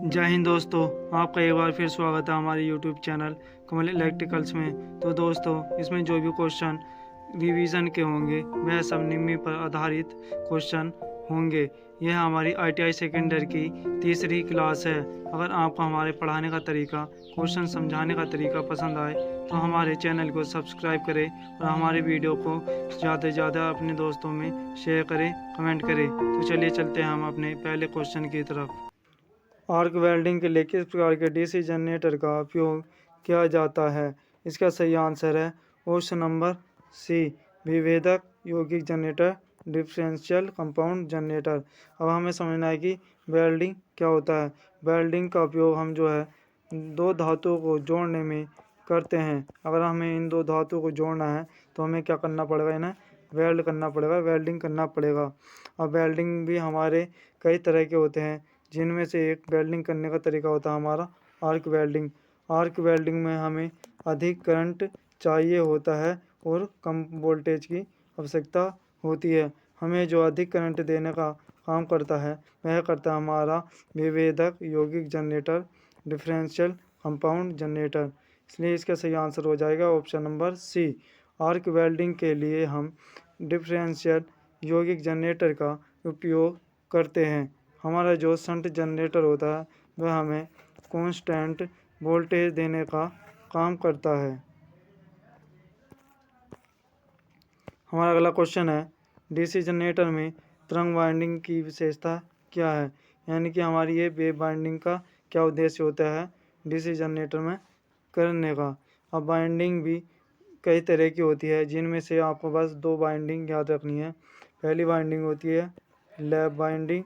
जय हिंद दोस्तों, आपका एक बार फिर स्वागत है हमारे यूट्यूब चैनल कमल इलेक्ट्रिकल्स में। तो दोस्तों, इसमें जो भी क्वेश्चन रिवीजन के होंगे वह सब निम्न पर आधारित क्वेश्चन होंगे। यह हमारी ITI सेकेंडरी की तीसरी क्लास है। अगर आपको हमारे पढ़ाने का तरीका, क्वेश्चन समझाने का तरीका पसंद आए तो हमारे चैनल को सब्सक्राइब करें और हमारे वीडियो को ज़्यादा से ज़्यादा अपने दोस्तों में शेयर करें, कमेंट करें। तो चलिए चलते हैं हम अपने पहले क्वेश्चन की तरफ। आर्क वेल्डिंग के लिए किस प्रकार के डीसी जनरेटर का उपयोग किया जाता है? इसका सही आंसर है ऑप्शन नंबर सी, विभेदक यौगिक जनरेटर, डिफरेंशियल कंपाउंड जनरेटर। अब हमें समझना है कि वेल्डिंग क्या होता है। वेल्डिंग का उपयोग हम जो है दो धातुओं को जोड़ने में करते हैं। अगर हमें इन दो धातुओं को जोड़ना है तो हमें क्या करना पड़ेगा, इन्हें वेल्ड करना पड़ेगा, वेल्डिंग करना पड़ेगा। अब वेल्डिंग भी हमारे कई तरह के होते हैं, जिनमें से एक वेल्डिंग करने का तरीका होता है हमारा आर्क वेल्डिंग। आर्क वेल्डिंग में हमें अधिक करंट चाहिए होता है और कम वोल्टेज की आवश्यकता होती है। हमें जो अधिक करंट देने का काम करता है वह करता है हमारा विभेदक यौगिक जनरेटर, डिफरेंशियल कंपाउंड जनरेटर। इसलिए इसका सही आंसर हो जाएगा option number C. Arc welding के लिए हम डिफरेंशियल यौगिक जनरेटर का उपयोग करते हैं। हमारा जो शंट जनरेटर होता है वह हमें कांस्टेंट वोल्टेज देने का काम करता है। हमारा अगला क्वेश्चन है, डीसी जनरेटर में तरंग वाइंडिंग की विशेषता क्या है? यानी कि हमारी ये वेव वाइंडिंग का क्या उद्देश्य होता है डीसी जनरेटर में करने का। अब वाइंडिंग भी कई तरह की होती है, जिनमें से आपको बस दो वाइंडिंग याद रखनी है। पहली वाइंडिंग होती है लैप वाइंडिंग,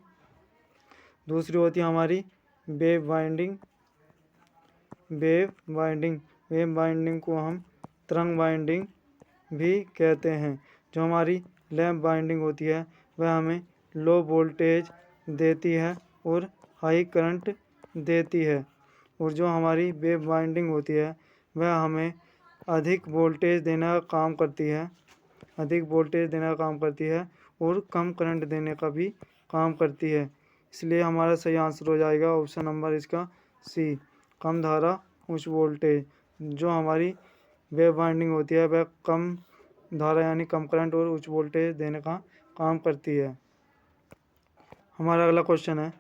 दूसरी होती है हमारी वेव वाइंडिंग। वेव वाइंडिंग को हम तरंग वाइंडिंग भी कहते हैं। जो हमारी लैप वाइंडिंग होती है वह हमें लो वोल्टेज देती है और हाई करंट देती है, और जो हमारी वेव वाइंडिंग होती है वह हमें अधिक वोल्टेज देने का काम करती है और कम करंट देने का भी काम करती है। इसलिए हमारा सही आंसर हो जाएगा ऑप्शन नंबर इसका सी, कम धारा उच्च वोल्टेज। जो हमारी वेव वाइंडिंग होती है वह कम धारा यानी कम करंट और उच्च वोल्टेज देने का काम करती है। हमारा अगला क्वेश्चन है,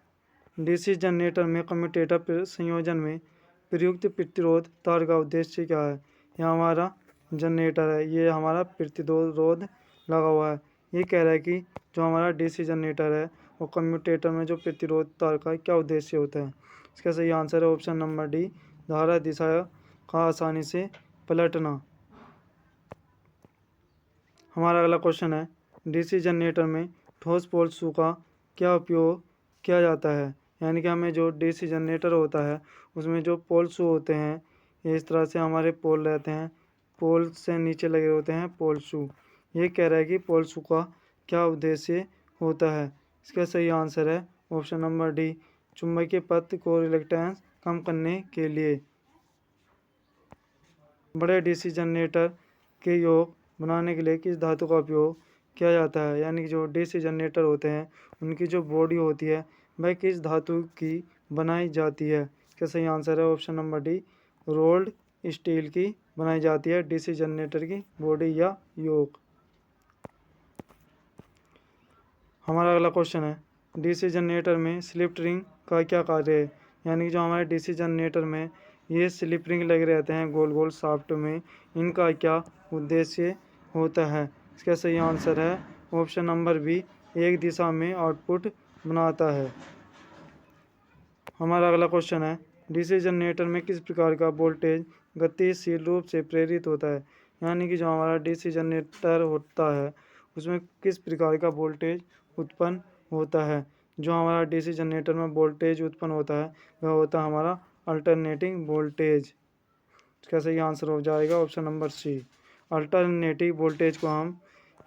डीसी जनरेटर में कम्यूटेटर संयोजन में प्रयुक्त प्रतिरोध तार का उद्देश्य क्या है? यह हमारा जनरेटर है, ये हमारा प्रतिरोध लगा हुआ है। ये कह रहा है कि जो हमारा डीसी जनरेटर है वो कम्यूटेटर में जो प्रतिरोध तार का क्या उद्देश्य होता है। इसका सही आंसर है ऑप्शन नंबर डी, धारा दिशा का आसानी से पलटना। हमारा अगला क्वेश्चन है, डीसी जनरेटर में ठोस पोल शू का क्या उपयोग किया जाता है? यानी कि हमें जो डीसी जनरेटर होता है उसमें जो पोल शू होते हैं, इस तरह से हमारे पोल रहते हैं, पोल से नीचे लगे होते हैं पोल शू। ये कह रहा है कि पोल शू का क्या उद्देश्य होता है। इसका सही आंसर है ऑप्शन नंबर डी, चुंबकीय पथ को रिलक्टेंस कम करने के लिए। बड़े डीसी जनरेटर के योग बनाने के लिए किस धातु का उपयोग किया जाता है? यानी कि जो डीसी जनरेटर होते हैं उनकी जो बॉडी होती है वह किस धातु की बनाई जाती है? इसका सही आंसर है option number D, rolled steel की बनाई जाती है डीसी जनरेटर की बॉडी या योक। हमारा अगला क्वेश्चन है, डीसी जनरेटर में स्लिप रिंग का क्या कार्य है? यानी कि जो हमारे डीसी जनरेटर में ये स्लिप रिंग लगे रहते हैं गोल गोल शाफ्ट में, इनका क्या उद्देश्य होता है? इसका सही आंसर है ऑप्शन नंबर बी, एक दिशा में आउटपुट बनाता है। हमारा अगला क्वेश्चन है, डीसी जनरेटर में किस प्रकार का वोल्टेज गतिशील रूप से प्रेरित होता है? यानी कि जो हमारा डीसी जनरेटर होता है उसमें किस प्रकार का वोल्टेज उत्पन्न होता है? जो हमारा डीसी जनरेटर में वोल्टेज उत्पन्न होता है वह होता है हमारा अल्टरनेटिंग वोल्टेज। इसका सही आंसर हो जाएगा option number C. Alternative voltage को हम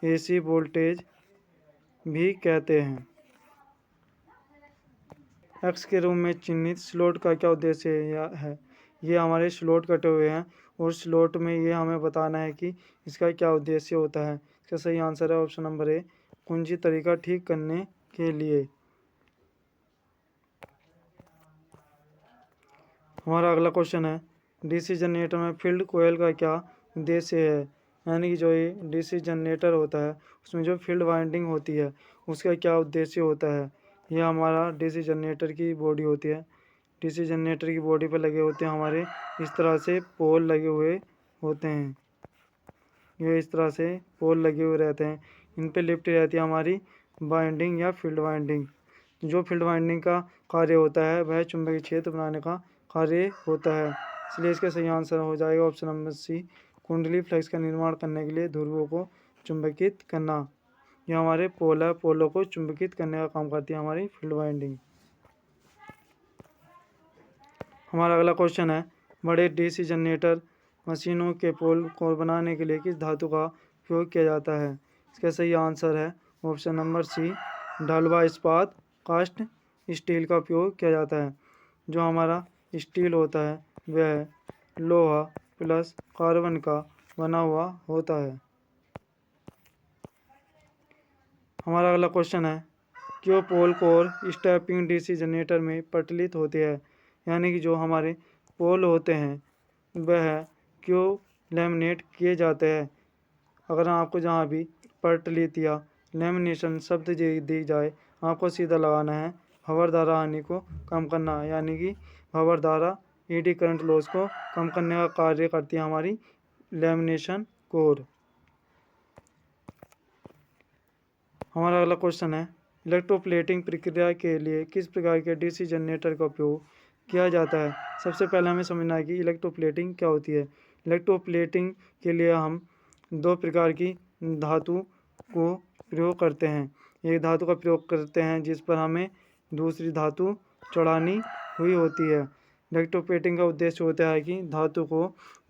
एसी वोल्टेज भी कहते हैं। एक्स के रूप में चिन्हित स्लॉट का क्या उद्देश्य है? ये हमारे स्लॉट कटे हुए हैं और स्लॉट में ये हमें बताना है कि इसका क्या उद्देश्य होता है। इसका सही आंसर है ऑप्शन नंबर ए, कुंजी तरीका ठीक करने के लिए। हमारा अगला क्वेश्चन है, डीसी जनरेटर में फील्ड कोयल का क्या उद्देश्य है। यानी कि जो ये डीसी जनरेटर होता है उसमें जो फील्ड वाइंडिंग होती है उसका क्या उद्देश्य होता है। यह हमारा डीसी जनरेटर की बॉडी होती है। डीसी जनरेटर की बॉडी पर लगे होते हैं हमारे इस तरह से पोल लगे हुए होते हैं। ये इस तरह से पोल लगे हुए रहते हैं, इन पे लिपटी रहती है हमारी वाइंडिंग या फील्ड वाइंडिंग। जो फील्ड वाइंडिंग का कार्य होता है वह चुंबकीय क्षेत्र बनाने का कार्य होता है। इसलिए इसका सही आंसर हो जाएगा ऑप्शन नंबर सी, कुंडली फ्लक्स का निर्माण करने के लिए ध्रुवों को चुंबकित करना। यह हमारे पोल है, पोलों को चुंबकित करने का काम करती है हमारी फील्ड वाइंडिंग। हमारा अगला क्वेश्चन है, बड़े डीसी जनरेटर मशीनों के पोल को बनाने के लिए किस धातु का उपयोग किया जाता है। इसका सही आंसर है ऑप्शन नंबर सी, ढलवा इस्पात कास्ट स्टील का उपयोग किया जाता है। जो हमारा स्टील होता है वह लोहा प्लस कार्बन का बना हुआ होता है। हमारा अगला क्वेश्चन है, क्यों पोल कोर स्टेपिंग डीसी जनरेटर में प्रचलित होते हैं। यानी कि जो हमारे पोल होते हैं वह क्यों लेमिनेट किए जाते हैं। अगर आपको जहाँ भी प्रचलित या लेमिनेशन शब्द दी जाए आपको सीधा लगाना है भंवर धारा हानि को कम करना, यानी कि भंवर धारा ईडी करंट लॉस को कम करने का कार्य करती है हमारी लेमिनेशन कोर। हमारा अगला क्वेश्चन है, इलेक्ट्रोप्लेटिंग प्रक्रिया के लिए किस प्रकार के डीसी जनरेटर का उपयोग किया जाता है। सबसे पहले हमें समझना है कि इलेक्ट्रोप्लेटिंग क्या होती है। इलेक्ट्रोप्लेटिंग के लिए हम दो प्रकार की धातु को प्रयोग करते हैं। एक धातु का प्रयोग करते हैं जिस पर हमें दूसरी धातु चढ़ानी हुई होती है। इलेक्ट्रोप्लेटिंग का उद्देश्य होता है कि धातु को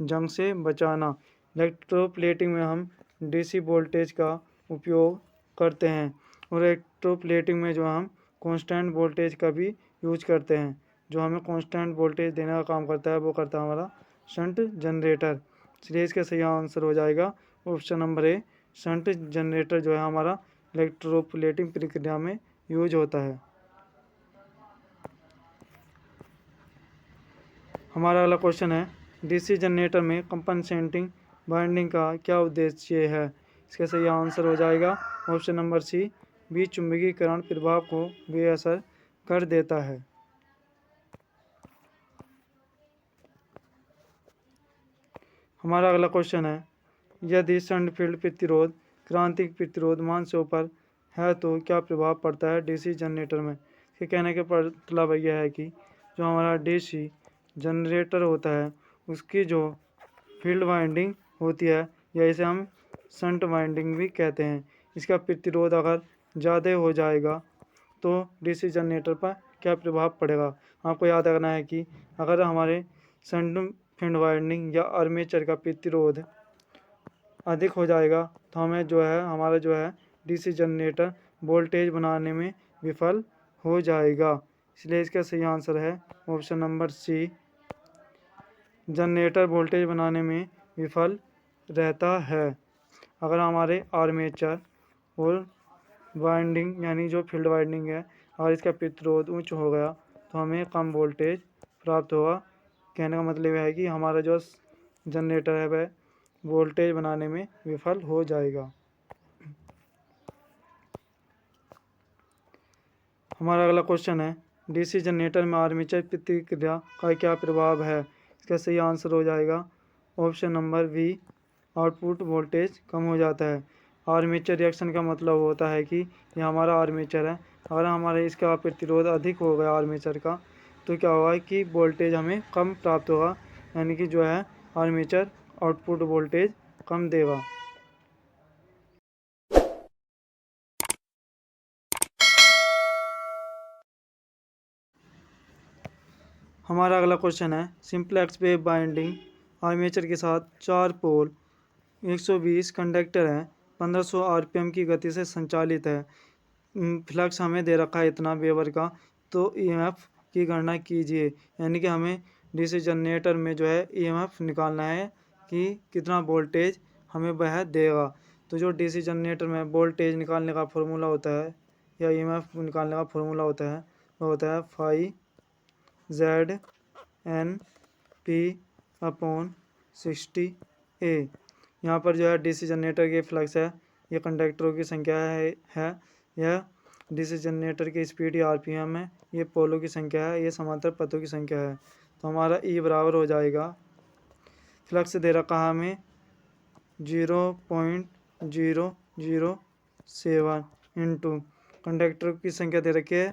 जंग से बचाना। इलेक्ट्रोप्लेटिंग में हम डीसी वोल्टेज का उपयोग करते हैं और इलेक्ट्रोप्लेटिंग में जो हम कांस्टेंट वोल्टेज का भी यूज करते हैं। जो हमें कांस्टेंट वोल्टेज देने का काम करता है वो करता है हमारा शंट जनरेटर। इसलिए इसका सही आंसर हो जाएगा option number A, shunt generator जो है हमारा इलेक्ट्रोप्लेटिंग प्रक्रिया में यूज होता है। हमारा अगला क्वेश्चन है, डीसी जनरेटर में कंपनसेटिंग वाइंडिंग का क्या उद्देश्य है। इसका सही आंसर हो जाएगा ऑप्शन नंबर सी, बीच चुंबकीकरण प्रभाव को बेअसर कर देता है। हमारा अगला क्वेश्चन है, यदि शंट फील्ड प्रतिरोध क्रांतिक प्रतिरोध मान से ऊपर है तो क्या प्रभाव पड़ता है डीसी जनरेटर में। इसके कहने का मतलब यह है कि जो हमारा डीसी जनरेटर होता है उसकी जो फील्ड वाइंडिंग होती है या इसे हम शंट वाइंडिंग भी कहते हैं, इसका प्रतिरोध अगर ज़्यादा हो जाएगा तो डीसी जनरेटर पर क्या प्रभाव पड़ेगा। आपको याद रखना है कि अगर हमारे शंट फील्ड वाइंडिंग या आर्मेचर का प्रतिरोध अधिक हो जाएगा तो हमें जो है हमारा जो है डीसी जनरेटर वोल्टेज बनाने में विफल हो जाएगा। इसलिए इसका सही आंसर है option number C, generator voltage बनाने में विफल रहता है। अगर हमारे आर्मेचर और वाइंडिंग यानी जो फील्ड वाइंडिंग है अगर इसका प्रतिरोध उच्च हो गया तो हमें कम वोल्टेज प्राप्त होगा। कहने का मतलब है कि हमारा जो जनरेटर है वह वोल्टेज बनाने में विफल हो जाएगा। हमारा अगला क्वेश्चन है, डीसी जनरेटर में आर्मेचर प्रतिक्रिया का क्या प्रभाव है। इसका सही आंसर हो जाएगा option number B, output voltage कम हो जाता है। आर्मेचर रिएक्शन का मतलब होता है कि ये हमारा आर्मेचर है, अगर हमारे इसका प्रतिरोध अधिक हो गया आर्मेचर का तो क्या होगा कि वोल्टेज हमें कम प्राप्त होगा, यानी कि जो है आर्मेचर आउटपुट वोल्टेज कम देगा। हमारा अगला क्वेश्चन है, सिंपलेक्स वेव बाइंडिंग आर्मेचर के साथ 4 पोल 120 कंडक्टर हैं, 1500 आरपीएम की गति से संचालित है। फ्लक्स हमें दे रखा है इतना वेबर का, तो ईएमएफ की गणना कीजिए। यानी कि हमें डीसी जनरेटर में जो है ईएमएफ निकालना है कि कितना वोल्टेज हमें वह देगा। तो जो डीसी जनरेटर में वोल्टेज निकालने का फॉर्मूला होता है या ईएमएफ निकालने का फॉर्मूला होता है वो होता है phi Z N P upon 60A। यहाँ पर जो है डीसी जनरेटर के फ्लक्स है, ये कंडक्टरों की संख्या है। यह डीसी जनरेटर की स्पीड या आरपीएम है, ये पोलों की संख्या है, ये समांतर पथों की संख्या है। तो हमारा ई बराबर हो जाएगा, फ्लक्स दे रखा है हमें 0.007 इंटू कंडक्टर की संख्या दे रखी है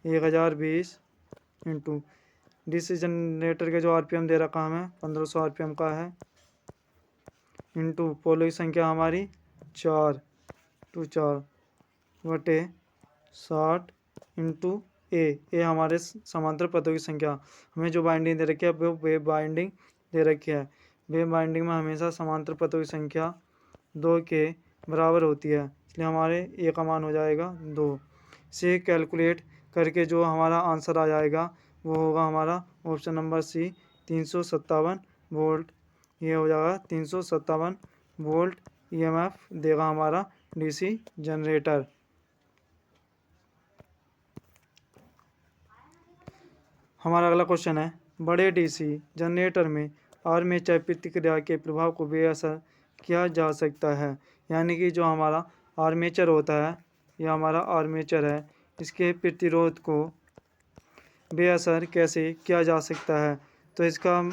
1020 इंटू डीसी जनरेटर का जो आरपीएम दे रखा हमें 1500 आरपीएम का है, इंटू पोलो की संख्या हमारी 4 बटे 60 इंटू ए हमारे समांतर पथों की संख्या। हमें जो बाइंडिंग दे रखी है वो वेव बाइंडिंग दे रखी है। वेव बाइंडिंग में हमेशा समांतर पथों की संख्या 2 के बराबर होती है, इसलिए हमारे ए का मान हो जाएगा 2। इसे कैलकुलेट करके जो हमारा आंसर आ जाएगा वो होगा हमारा ऑप्शन नंबर सी 357 वोल्ट। ये हो जाएगा 357 वोल्ट ईएमएफ देगा हमारा डीसी जनरेटर। हमारा अगला क्वेश्चन है, बड़े डीसी जनरेटर में आर्मेचर प्रतिक्रिया के प्रभाव को बेअसर किया जा सकता है। यानी कि जो हमारा आर्मेचर होता है, यह हमारा आर्मेचर है, इसके प्रतिरोध को बेअसर कैसे किया जा सकता है। तो इसका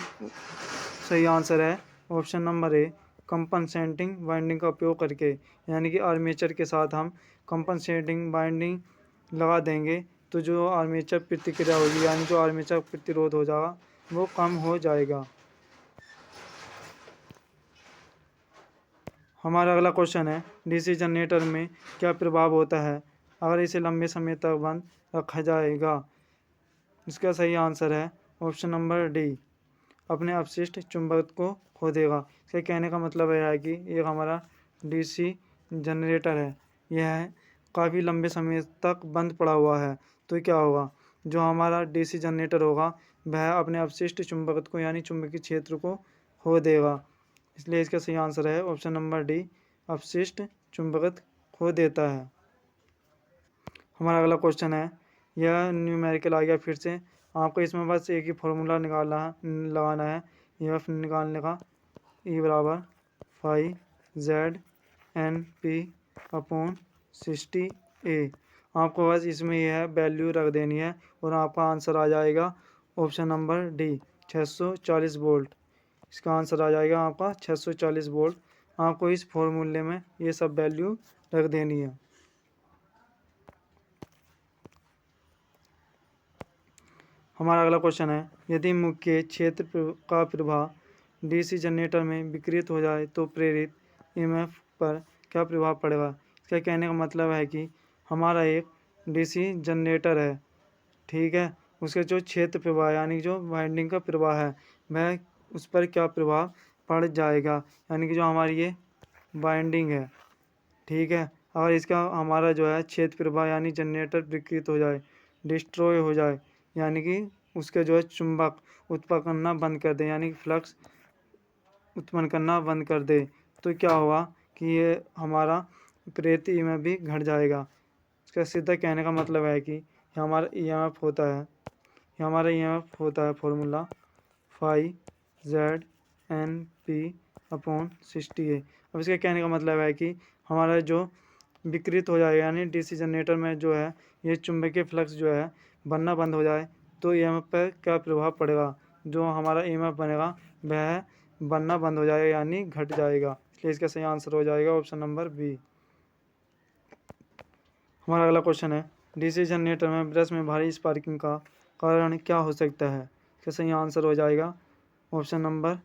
सही आंसर है option number A, compensating binding का उपयोग करके। यानी कि आर्मेचर के साथ हम कंपनसेटिंग बाइंडिंग लगा देंगे तो जो आर्मेचर प्रतिक्रिया होगी, यानी जो आर्मेचर प्रतिरोध हो जाएगा वो कम हो जाएगा। हमारा अगला क्वेश्चन है, डीसी जनरेटर में क्या प्रभाव होता है अगर इसे लंबे समय तक बंद रखा जाएगा। इसका सही आंसर है ऑप्शन नंबर डी, अपने अपशिष्ट चुंबक को खो देगा। इसके कहने का मतलब है कि एक हमारा डीसी जनरेटर है, यह काफ़ी लंबे समय तक बंद पड़ा हुआ है, तो क्या होगा, जो हमारा डीसी जनरेटर होगा वह अपने अपशिष्ट चुंबक को यानी चुंबकीय क्षेत्र को खो देगा। इसलिए इसका सही आंसर है ऑप्शन नंबर डी, अपशिष्ट चुंबक खो देता है। हमारा अगला क्वेश्चन है, यह न्यूमेरिकल आ गया फिर से, आपको इसमें बस एक ही फॉर्मूला लगाना है EF निकालने का, E बराबर 5ZNP अपॉन 60A। आपको बस इसमें यह वैल्यू रख देनी है और आपका आंसर आ जाएगा ऑप्शन नंबर डी 640 वोल्ट। इसका आंसर आ जाएगा आपका 640 वोल्ट। आपको इस फॉर्मूले में ये सब वैल्यू रख देनी है। हमारा अगला क्वेश्चन है, यदि मुख्य क्षेत्र का प्रभाव डीसी जनरेटर में विकृत हो जाए तो प्रेरित ईएमएफ पर क्या प्रभाव पड़ेगा। इसका कहने का मतलब है कि हमारा एक डीसी जनरेटर है, ठीक है, उसके जो क्षेत्र प्रवाह यानी जो वाइंडिंग का प्रवाह है वह उस पर क्या प्रभाव पड़ जाएगा। यानी कि जो हमारी ये वाइंडिंग है, ठीक है, अगर इसका हमारा जो है क्षेत्र प्रवाह यानी जनरेटर विकृत हो जाए, डिस्ट्रॉय हो जाए, यानी कि उसके जो है चुंबक उत्पन्न करना बंद कर दे, यानी कि फ्लक्स उत्पन्न करना बंद कर दे, तो क्या होगा कि ये हमारा प्रेरित ईएमएफ भी घट जाएगा। इसका सीधा कहने का मतलब है कि हमारा ईएमएफ होता है, हमारा ईएमएफ होता है फॉर्मूला 5ZNP अपॉन 60A। अब इसका कहने का मतलब है कि हमारा जो विकृत हो जाएगा यानी डीसी जनरेटर में जो है ये चुंबकीय फ्लक्स जो है बनना बंद हो जाए तो ईएमएफ पर क्या प्रभाव पड़ेगा। जो हमारा ईएमएफ बनेगा वह बनना बंद हो जाएगा यानी घट जाएगा। इसलिए इसका सही आंसर हो जाएगा ऑप्शन नंबर बी। हमारा अगला क्वेश्चन है, डीसी जनरेटर में ब्रश में भारी स्पार्किंग का कारण क्या हो सकता है। इसका सही आंसर हो जाएगा ऑप्शन नंबर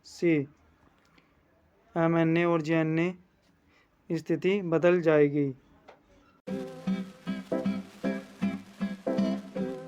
सी, MNA और GNA स्थिति बदल जाएगी।